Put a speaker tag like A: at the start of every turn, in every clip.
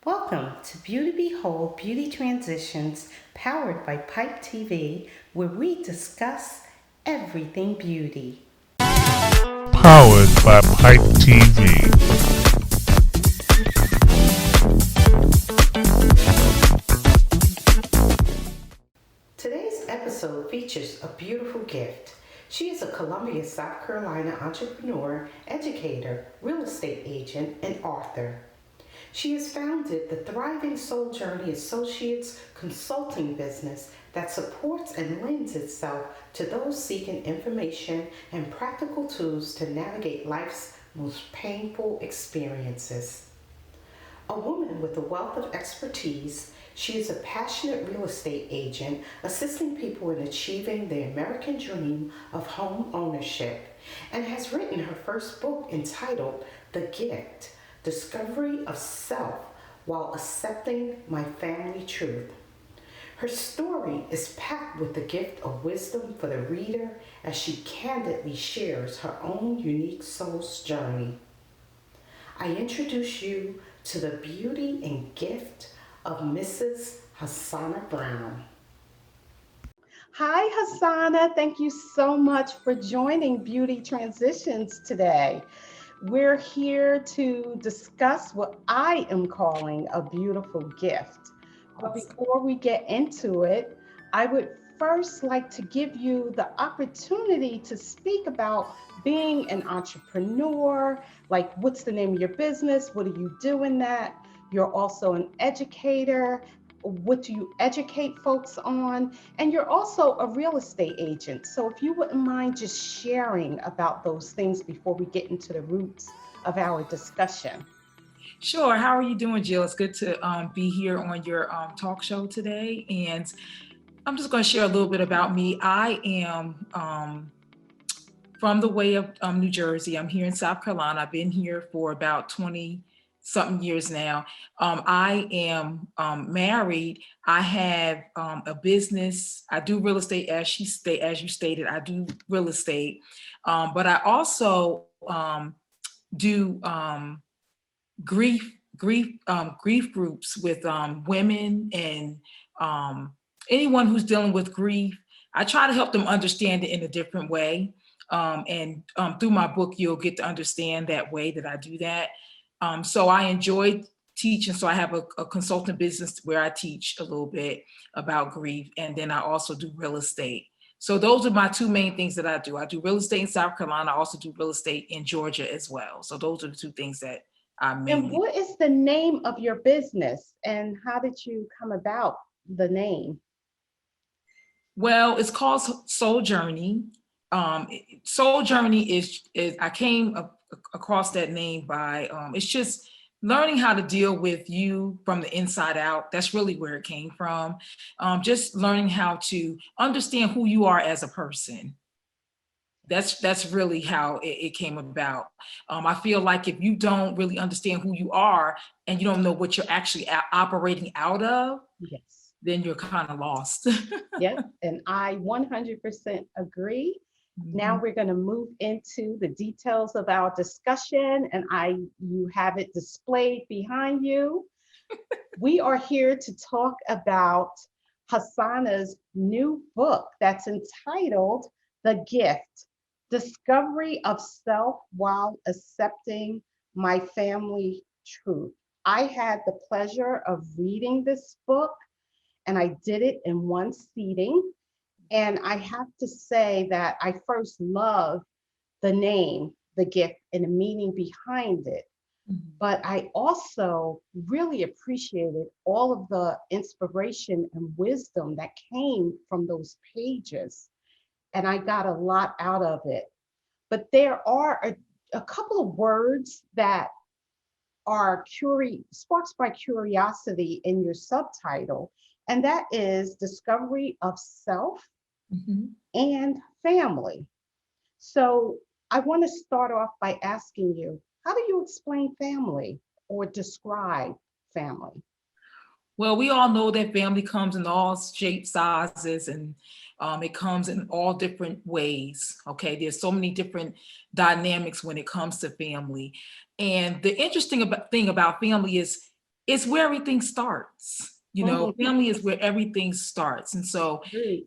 A: Welcome to Beauty Behold Beauty Transitions, powered by Pipe TV, where we discuss everything beauty.
B: Powered by Pipe TV.
A: Today's episode features a beautiful gift. She is a Columbia, South Carolina entrepreneur, educator, real estate agent, and author. She has founded the thriving Soul Journey Associates consulting business that supports and lends itself to those seeking information and practical tools to navigate life's most painful experiences. A woman with a wealth of expertise, she is a passionate real estate agent assisting people in achieving the American dream of home ownership and has written her first book entitled The Gift: Discovery of Self While Accepting My Family Truth. Her story is packed with the gift of wisdom for the reader as she candidly shares her own unique soul's journey. I introduce you to the beauty and gift of Mrs. Hassana Brown. Hi, Hassana. Thank you so much for joining Beauty Transitions today. We're here to discuss what I am calling a beautiful gift. But before we get into it, I would first like to give you the opportunity to speak about being an entrepreneur, like what's the name of your business? What do you do in that? You're also an educator. What do you educate folks on? And you're also a real estate agent. So if you wouldn't mind just sharing about those things before we get into the roots of our discussion.
C: Sure. How are you doing, Jill? It's good to be here on your talk show today. And I'm just going to share a little bit about me. I am from the way of New Jersey. I'm here in South Carolina. I've been here for about 20 something years now. I am married. I have a business. I do real estate, as you stated. I do real estate, but I also do grief groups with women and anyone who's dealing with grief. I try to help them understand it in a different way. And through my book, you'll get to understand that way that I do that. So I enjoy teaching. So I have a consultant business where I teach a little bit about grief. And then I also do real estate. So those are my two main things that I do. I do real estate in South Carolina. I also do real estate in Georgia as well. So those are the two things that I
A: And
C: mainly.
A: what is the name of your business and how did you come about the name?
C: Well, it's called Soul Journey. Soul Journey is I came across that name by it's just learning how to deal with you from the inside out. That's really where it came from. Just learning how to understand who you are as a person. That's really how it came about. I feel like if you don't really understand who you are and you don't know what you're actually operating out of,
A: Yes.
C: then you're kind of lost.
A: Yes. And I 100% agree. Now
C: Mhm.
A: we're going to move into the details of our discussion and you have it displayed behind you. We are here to talk about Hassana's new book that's entitled The Gift: Discovery of Self While Accepting My Family Truth. I had the pleasure of reading this book and I did it in one seating. And I have to say that I first love the name, The Gift, and the meaning behind it.
C: Mhm.
A: But I also really appreciated all of the inspiration and wisdom that came from those pages. And I got a lot out of it. But there are a couple of words that are sparks by curiosity in your subtitle, and that is discovery of self
C: Mhm.
A: and family. So I want to start off by asking you, how do you explain family or describe family?
C: Well, we all know that family comes in all shapes, sizes, and it comes in all different ways. Okay, there's so many different dynamics when it comes to family, and the interesting thing about family is it's where everything starts. Family is where everything starts. And so,
A: Great.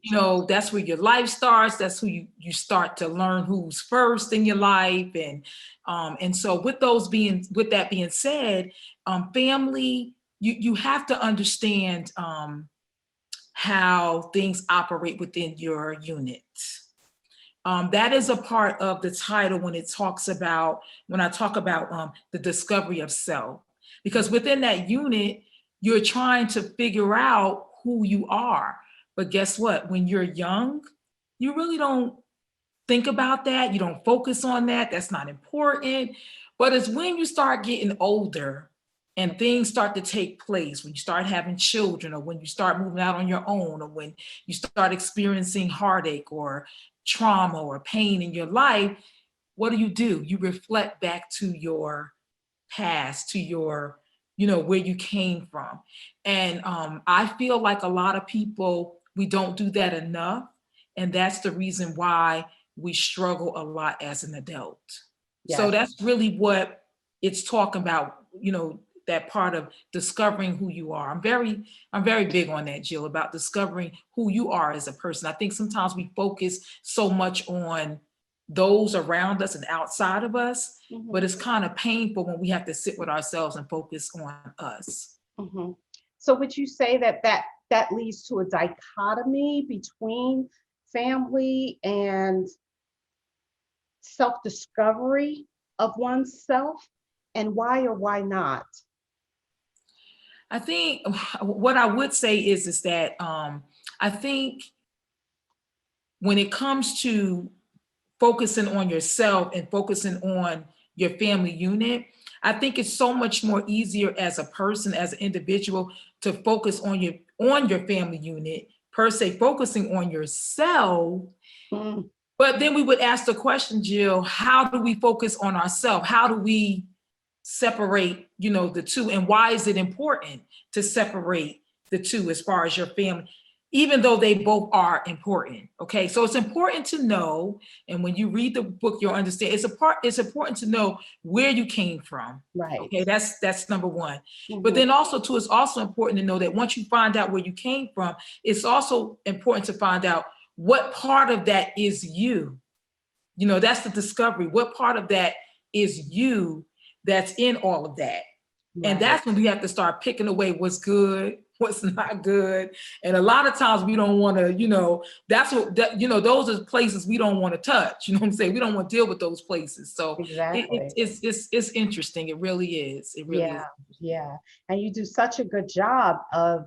C: that's where your life starts. That's who you start to learn who's first in your life. And so with that being said, family, you have to understand how things operate within your unit. That is a part of the title when I talk about the discovery of self. Because within that unit, you're trying to figure out who you are. But guess what? When you're young, you really don't think about that. You don't focus on that. That's not important. But it's when you start getting older and things start to take place, when you start having children, or when you start moving out on your own, or when you start experiencing heartache or trauma or pain in your life, what do? You reflect back to your past, to your, where you came from. And I feel like a lot of people, we don't do that enough. And that's the reason why we struggle a lot as an adult. So
A: Yes.
C: that's really what it's talking about, that part of discovering who you are. I'm very big on that, Jill, about discovering who you are as a person. I think sometimes we focus so much on those around us and outside of us, but it's kind of painful when we have to sit with ourselves and focus on us.
A: So would you say that leads to a dichotomy between family and self-discovery of oneself, and why or why not?
C: I think what I would say is that I think when it comes to focusing on yourself and focusing on your family unit, I think it's so much more easier as a person, as an individual, to focus on your family unit, per se, focusing on yourself. But then we would ask the question, Jill, how do we focus on ourselves? How do we separate, the two? And why is it important to separate the two as far as your family, even though they both are important? Okay, so it's important to know, and when you read the book, you'll understand it's important to know where you came from.
A: Right.
C: Okay, that's number one. But then also too, it's also important to know that once you find out where you came from, it's also important to find out what part of that is you. That's the discovery. What part of that is you that's in all of that? Right. And that's when we have to start picking away what's good, what's not good. And a lot of times we don't want to, those are places we don't want to touch. You know what I'm saying? We don't want to deal with those places. So
A: exactly.
C: It's interesting. It really is. It really is.
A: Yeah. And you do such a good job of,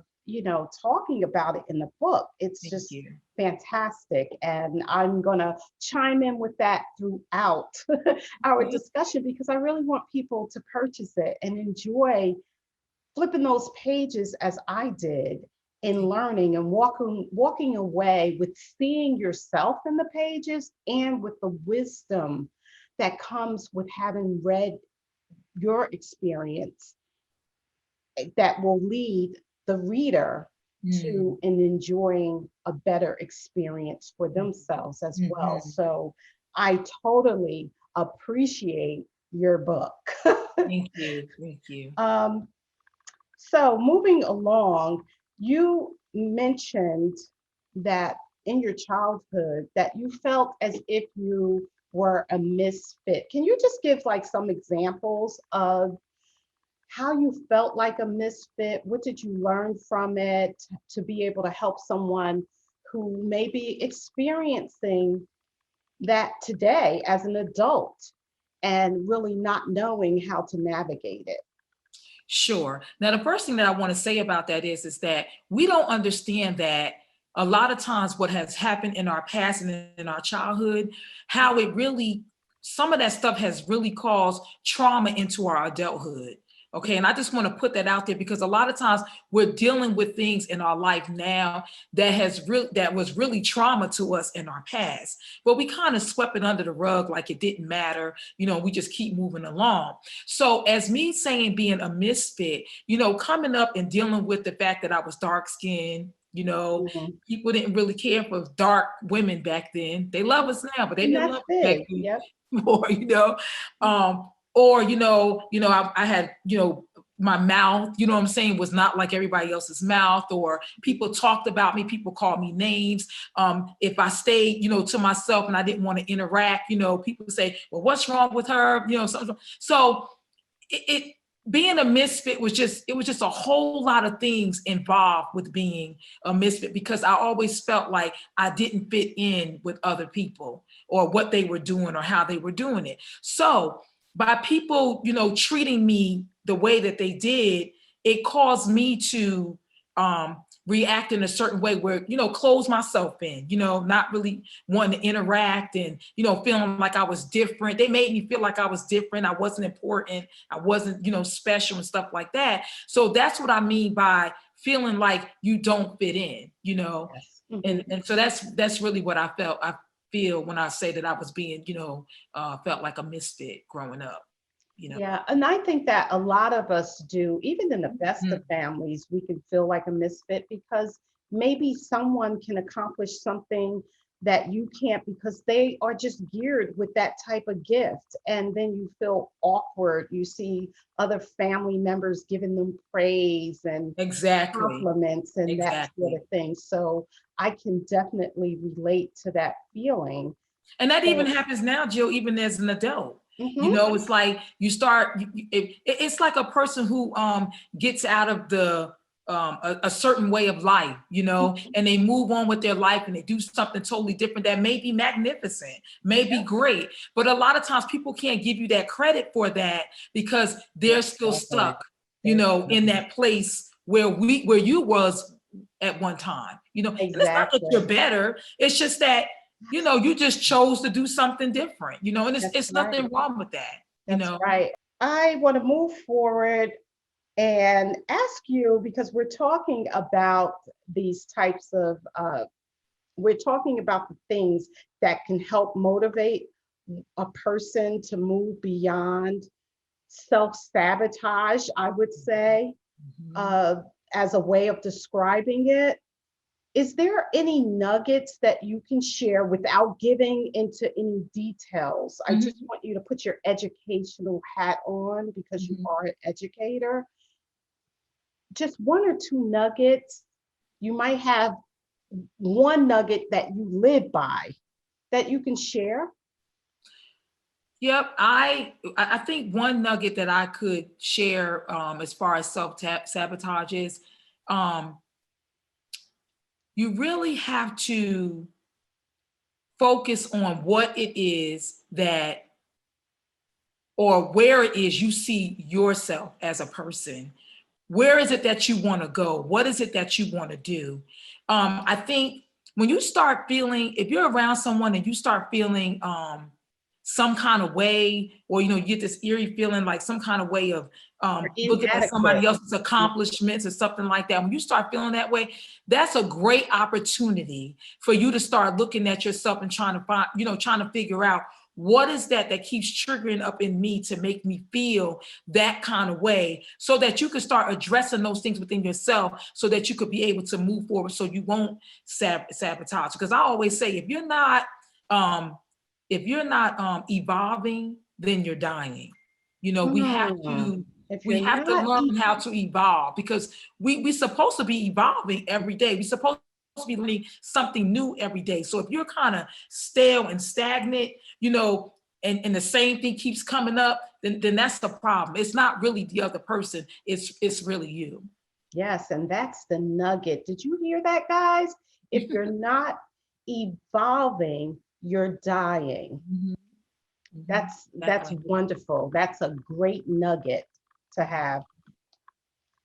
A: talking about it in the book. It's just fantastic. And I'm going to chime in with that throughout our discussion, because I really want people to purchase it and enjoy flipping those pages as I did, in learning and walking away with seeing yourself in the pages, and with the wisdom that comes with having read your experience, that will lead the reader to and enjoying a better experience for themselves as well. So I totally appreciate your book.
C: Thank you.
A: So moving along, you mentioned that in your childhood that you felt as if you were a misfit. Can you just give like some examples of how you felt like a misfit? What did you learn from it to be able to help someone who may be experiencing that today as an adult and really not knowing how to navigate it?
C: Sure. Now, the first thing that I want to say about that is that we don't understand that a lot of times what has happened in our past and in our childhood, how it really, some of that stuff has really caused trauma into our adulthood. Okay, and I just want to put that out there, because a lot of times we're dealing with things in our life now that was really trauma to us in our past, but we kind of swept it under the rug like it didn't matter. We just keep moving along. So as me saying being a misfit, coming up and dealing with the fact that I was dark skinned, people didn't really care for dark women back then. They love us now, but they didn't love us back then. More, or, I had, my mouth, you know what I'm saying, was not like everybody else's mouth, or people talked about me, people called me names. If I stayed, to myself and I didn't want to interact, people would say, well, what's wrong with her? So it being a misfit was just a whole lot of things involved with being a misfit, because I always felt like I didn't fit in with other people or what they were doing or how they were doing it. So by people, treating me the way that they did, it caused me to react in a certain way where, close myself in, not really wanting to interact and, feeling like I was different. They made me feel like I was different. I wasn't important. I wasn't, special and stuff like that. So that's what I mean by feeling like you don't fit in,
D: Yes. Mm-hmm.
C: and so that's really what I feel when I say that I was being, felt like a misfit growing up.
D: Yeah, and I think that a lot of us do, even in the best of families, we can feel like a misfit because maybe someone can accomplish something that you can't because they are just geared with that type of gift. And then you feel awkward. You see other family members giving them praise and
C: Exactly.
D: compliments and that sort of thing. So I can definitely relate to that feeling.
C: And that even happens now, Jill, even as an adult.
D: Mm-hmm.
C: It's like you start, it's like a person who gets out of the a certain way of life, and they move on with their life and they do something totally different that may be magnificent, may be great. But a lot of times people can't give you that credit for that because they're still stuck, in that place where you was at one time, and it's not that you're better. It's just that you just chose to do something different, and it's nothing wrong with that.
D: That's right. I want to move forward and ask you, because we're talking about these types of, we're talking about the things that can help motivate a person to move beyond self-sabotage, I would say, as a way of describing it. Is there any nuggets that you can share without giving into any details? I just want you to put your educational hat on because you are an educator. Just one or two nuggets. You might have one nugget that you live by that you can share.
C: Yep, I think one nugget that I could share as far as self-sabotage is you really have to focus on what it is that, or where it is you see yourself as a person. Where is it that you want to go? What is it that you want to do? I think when you start feeling, if you're around someone and you start feeling some kind of way, or you get this eerie feeling like some kind of way of looking at somebody else's accomplishments or something like that, when you start feeling that way, that's a great opportunity for you to start looking at yourself and trying to find, trying to figure out what is that keeps triggering up in me to make me feel that kind of way, so that you can start addressing those things within yourself so that you could be able to move forward so you won't sabotage. Because I always say, if you're not evolving, then you're dying. We have to learn how to evolve, because we're supposed to be evolving every day. We're supposed to be learning something new every day. So if you're kind of stale and stagnant, and the same thing keeps coming up, then that's the problem. It's not really the other person. It's really you.
D: Yes, and that's the nugget. Did you hear that, guys? If you're not evolving, you're dying. That's wonderful. That's a great nugget to have.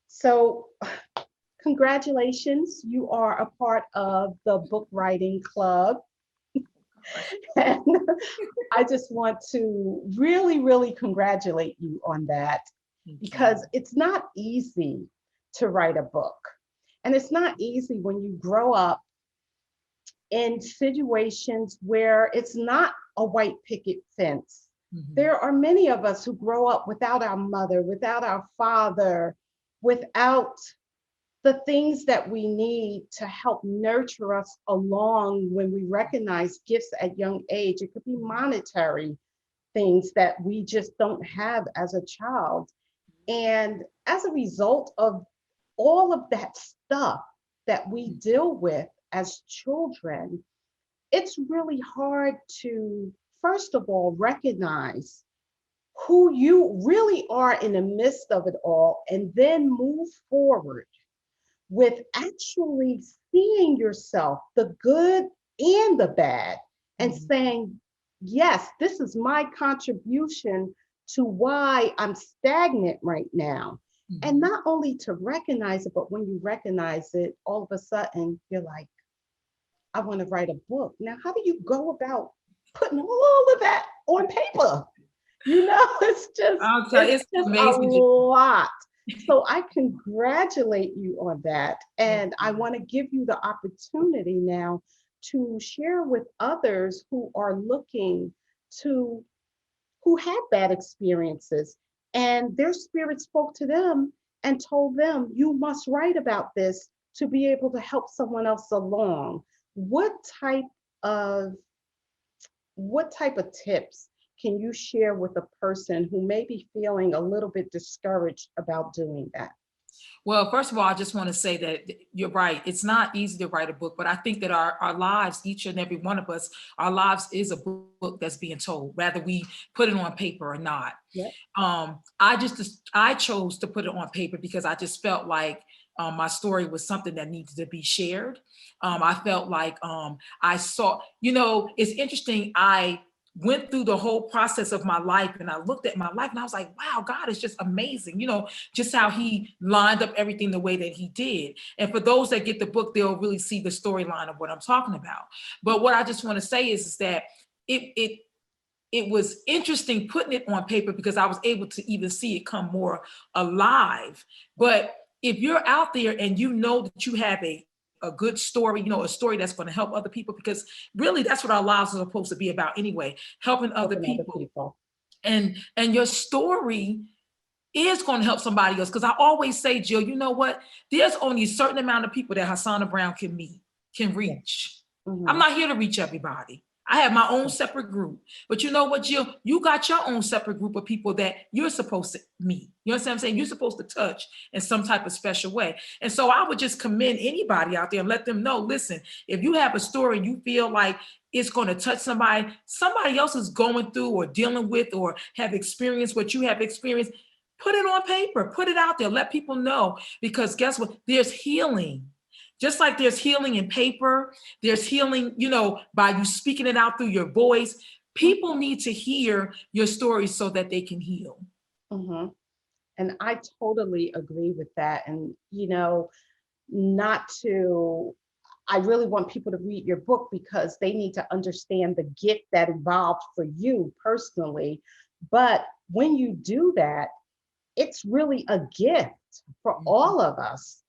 D: So congratulations, you are a part of the book writing club. And I just want to really, really congratulate you on that, because it's not easy to write a book. And it's not easy when you grow up in situations where it's not a white picket fence. There are many of us who grow up without our mother, without our father, without the things that we need to help nurture us along when we recognize gifts at young age. It could be monetary things that we just don't have as a child. And as a result of all of that stuff that we deal with as children, it's really hard to, first of all, recognize who you really are in the midst of it all, and then move forward with actually seeing yourself, the good and the bad, and saying, yes, this is my contribution to why I'm stagnant right now. And not only to recognize it, but when you recognize it, all of a sudden you're like, I want to write a book. Now, how do you go about putting all of that on paper? You know,
C: I'll tell you,
D: it's
C: it's
D: just a
C: amazing.
D: lot. So I congratulate you on that. And I want to give you the opportunity now to share with others who are looking to, who had bad experiences and their spirit spoke to them and told them, you must write about this to be able to help someone else along. What type of tips can you share with a person who may be feeling a little bit discouraged about doing that?
C: Well, first of all, I just want to say that you're right. It's not easy to write a book, but I think that our lives, each and every one of us, our lives is a book that's being told, whether we put it on paper or not.
D: Yep.
C: I chose to put it on paper because I just felt like my story was something that needed to be shared. I felt like I saw, it's interesting. I went through the whole process of my life and I looked at my life and I was like, wow, God is just amazing. Just how he lined up everything the way that he did. And for those that get the book, they'll really see the storyline of what I'm talking about. But what I just want to say is that it was interesting putting it on paper because I was able to even see it come more alive. But if you're out there and you know that you have a good story, a story that's going to help other people, because really that's what our lives are supposed to be about anyway, helping other people. And your story is going to help somebody else. Because I always say, Jill, you know what? There's only a certain amount of people that Hassana Brown can reach. Mm-hmm. I'm not here to reach everybody. I have my own separate group. But you know what, Jill? You got your own separate group of people that you're supposed to meet. You understand what I'm saying? You're supposed to touch in some type of special way. And so I would just commend anybody out there and let them know, listen, if you have a story and you feel like it's going to touch somebody else is going through or dealing with or have experienced what you have experienced, put it on paper, put it out there, let people know. Because guess what? There's healing. Just like there's healing in paper, there's healing, by you speaking it out through your voice. People need to hear your story so that they can heal.
D: Mm-hmm. And I totally agree with that. And, I really want people to read your book because they need to understand the gift that evolved for you personally. But when you do that, it's really a gift for all of us.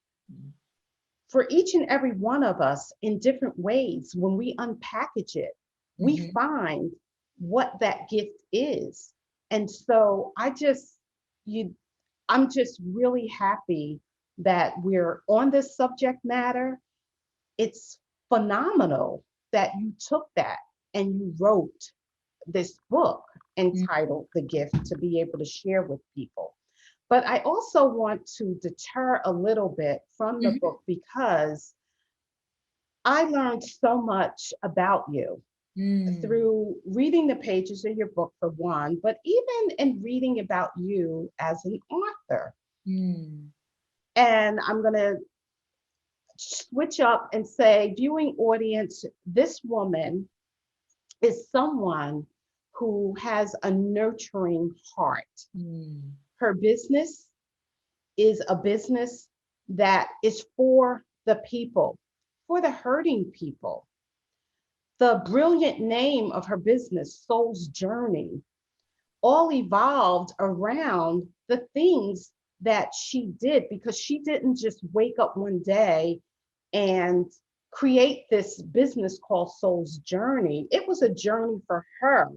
D: For each and every one of us in different ways. When we unpackage it, we find what that gift is. And so I'm just really happy that we're on this subject matter. It's phenomenal that you took that and you wrote this book entitled The Gift to be able to share with people. But I also want to deter a little bit from the book because I learned so much about you through reading the pages of your book, for one, but even in reading about you as an author. And I'm going to switch up and say, viewing audience, this woman is someone who has a nurturing heart. Her business is a business that is for the people, for the hurting people. The brilliant name of her business, Soul's Journey, all evolved around the things that she did, because she didn't just wake up one day and create this business called Soul's Journey. It was a journey for her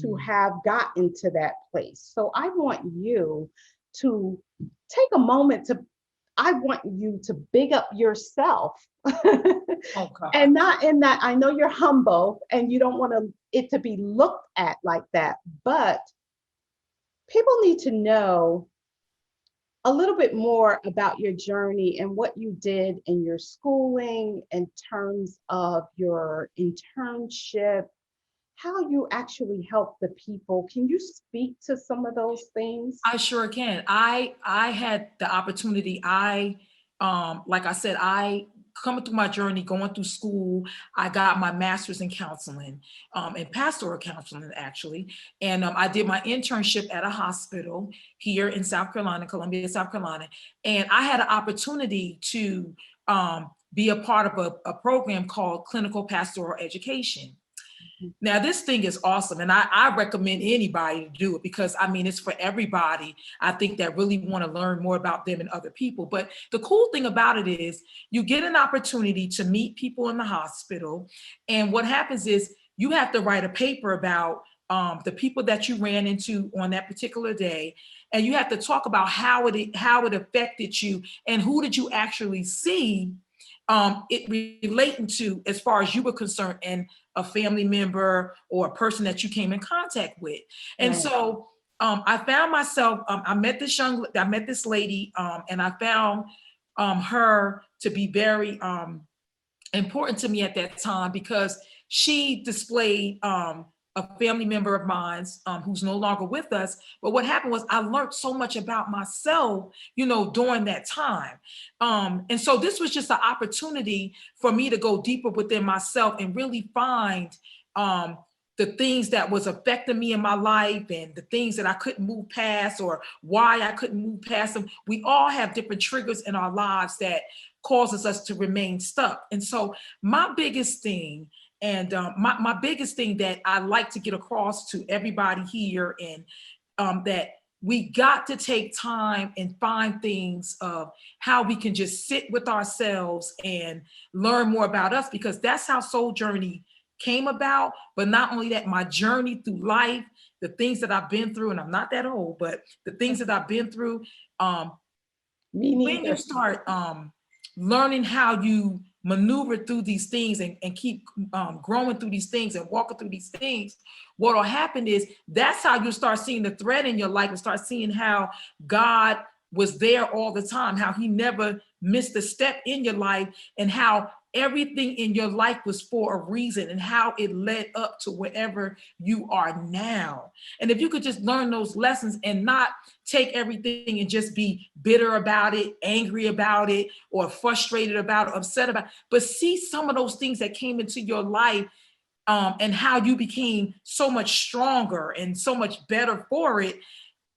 D: to have gotten to that place. So I want you to take a moment I want you to big up yourself. And not in that, I know you're humble and you don't want it to be looked at like that, but people need to know a little bit more about your journey and what you did in your schooling in terms of your internship, how you actually help the people. Can you speak to some of those things?
C: I sure can. I had the opportunity. Like I said, I coming through my journey, going through school, I got my master's in counseling, and pastoral counseling actually. And I did my internship at a hospital here in South Carolina, Columbia, South Carolina. And I had an opportunity to be a part of a program called clinical pastoral education. Now, this thing is awesome, and I recommend anybody to do it because, I mean, it's for everybody. I think that really want to learn more about them and other people. But the cool thing about it is you get an opportunity to meet people in the hospital. And what happens is you have to write a paper about the people that you ran into on that particular day. And you have to talk about how it affected you and who did you actually see it relating to as far as you were concerned and a family member or a person that you came in contact with. And
D: Right.
C: so I found myself, I met this lady, and I found her to be very important to me at that time because she displayed a family member of mine who's no longer with us. But what happened was I learned so much about myself, during that time. And so this was just an opportunity for me to go deeper within myself and really find the things that was affecting me in my life and the things that I couldn't move past or why I couldn't move past them. We all have different triggers in our lives that causes us to remain stuck. And so my biggest thing and my biggest thing that I like to get across to everybody here and that we got to take time and find things of how we can just sit with ourselves and learn more about us, because that's how Soul Journey came about. But not only that, my journey through life, the things that I've been through, and I'm not that old, but the things that I've been through,
D: Me
C: when you
D: neither.
C: start learning how you maneuver through these things and keep growing through these things and walking through these things, what will happen is that's how you'll start seeing the thread in your life and start seeing how God was there all the time, how he never missed a step in your life, and how everything in your life was for a reason and how it led up to wherever you are now. And if you could just learn those lessons and not take everything and just be bitter about it, angry about it, or frustrated about it, upset about it, but see some of those things that came into your life and how you became so much stronger and so much better for it,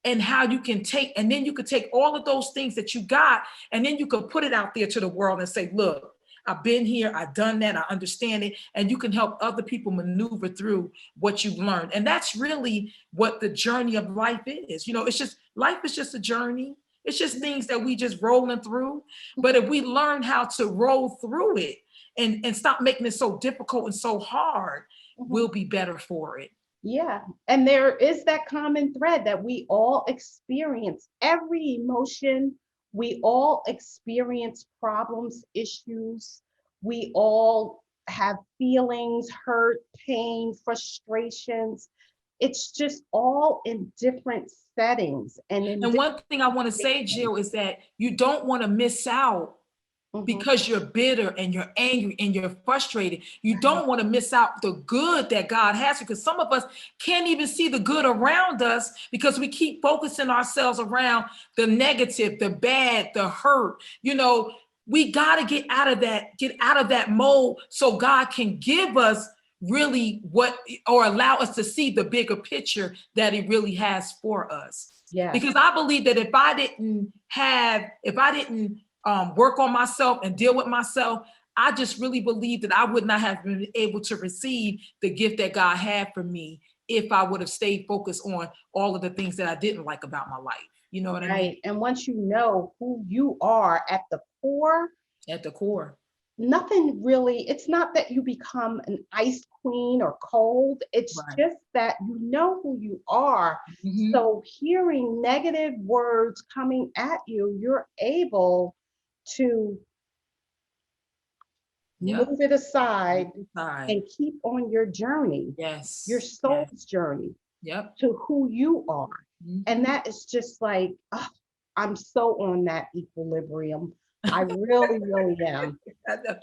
C: and how you can take, and then you could take all of those things that you got, and then you could put it out there to the world and say, look, I've been here, I've done that, I understand it, and you can help other people maneuver through what you've learned. And that's really what the journey of life is. It's just, life is just a journey. It's just things that we just rolling through. But if we learn how to roll through it and stop making it so difficult and so hard, we'll be better for it.
D: Yeah. And there is that common thread that we all experience every emotion. We all experience problems, issues. We all have feelings, hurt, pain, frustrations. It's just all in different settings.
C: And one thing I want to say, Jill, is that you don't want to miss out because you're bitter and you're angry and you're frustrated. You don't want to miss out the good that God has, because some of us can't even see the good around us because we keep focusing ourselves around the negative, the bad, the hurt. We got to get out of that mode so God can give us really what, or allow us to see the bigger picture that he really has for us.
D: Yeah.
C: Because I believe that if I didn't work on myself and deal with myself, I just really believe that I would not have been able to receive the gift that God had for me if I would have stayed focused on all of the things that I didn't like about my life. You know what I mean?
D: Right. And once you know who you are at the core, nothing really, it's not that you become an ice queen or cold. It's just that you know who you are. So hearing negative words coming at you, you're able to move it aside and keep on your journey.
C: Yes.
D: Your soul's journey.
C: Yep.
D: To who you are. And that is just like, I'm so on that equilibrium. I really, really am.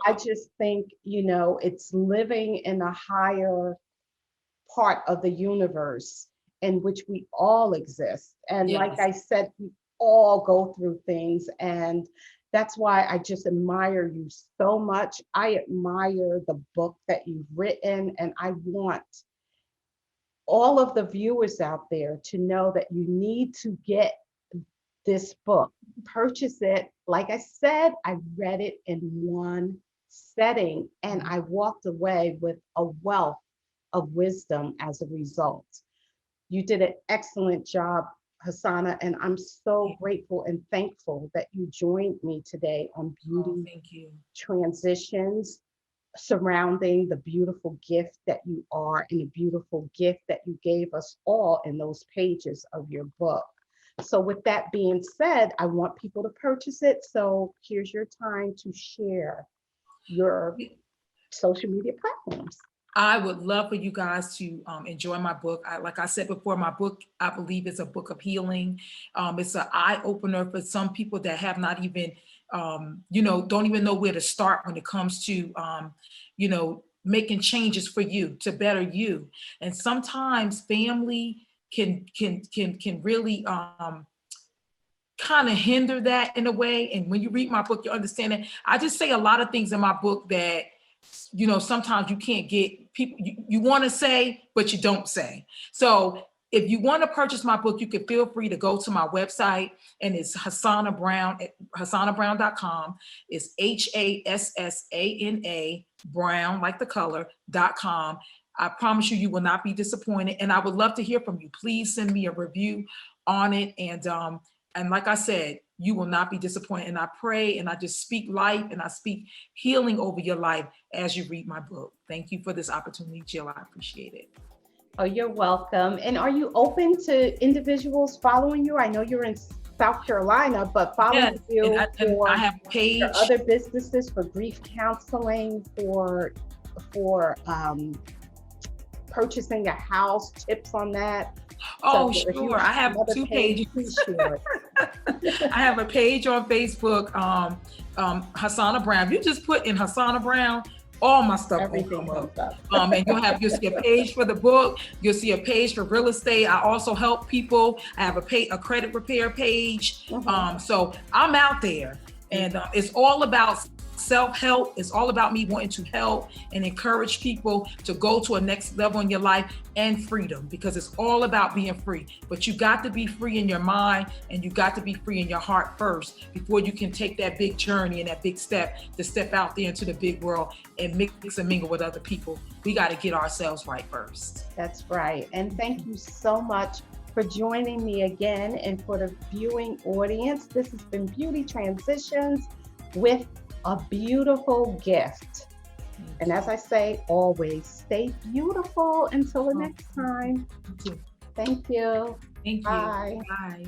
D: I just think, it's living in a higher part of the universe in which we all exist. And like
C: Yes.
D: I said, we all go through things. And that's why I just admire you so much. I admire the book that you've written, and I want all of the viewers out there to know that you need to get this book. Purchase it. Like I said, I read it in one setting and I walked away with a wealth of wisdom as a result. You did an excellent job, Hassana, and I'm so grateful and thankful that you joined me today on
C: Oh,
D: Beauty
C: thank you.
D: Transitions, surrounding the beautiful gift that you are and the beautiful gift that you gave us all in those pages of your book. So with that being said, I want people to purchase it. So here's your time to share your social media platforms.
C: I would love for you guys to enjoy my book. Like I said before, my book, I believe, is a book of healing. It's an eye opener for some people that have not even, don't even know where to start when it comes to, making changes for you to better you. And sometimes family can really kind of hinder that in a way. And when you read my book, you understand it. I just say a lot of things in my book that sometimes you can't get people, you want to say, but you don't say. So if you want to purchase my book, you can feel free to go to my website, and it's Hassana Brown at HassanaBrown.com. It's HASSANA Brown, like the color.com. I promise you, you will not be disappointed. And I would love to hear from you. Please send me a review on it. And like I said, you will not be disappointed. And I pray and I just speak life and I speak healing over your life as you read my book. Thank you for this opportunity, Jill. I appreciate it.
D: Oh, you're welcome. And are you open to individuals following you? I know you're in South Carolina, but following you for
C: I have a page.
D: Your other businesses, for grief counseling, for purchasing a house, tips on that.
C: Oh, so sure. I have two pages. I have a page on Facebook, Hassana Brown. You just put in Hassana Brown, all my stuff will come up. And you'll see a page for the book. You'll see a page for real estate. I also help people. I have a credit repair page. So I'm out there, and it's all about self-help. It's all about me wanting to help and encourage people to go to a next level in your life and freedom, because it's all about being free. But you got to be free in your mind, and you got to be free in your heart first before you can take that big journey and that big step to step out there into the big world and mix and mingle with other people. We got to get ourselves right first.
D: That's right. And thank you so much for joining me again. And for the viewing audience, this has been Beauty Transitions with a beautiful gift. And as I say, always stay beautiful until the next time.
C: Thank you.
D: Thank you.
C: Thank you.
D: Bye.
C: Bye.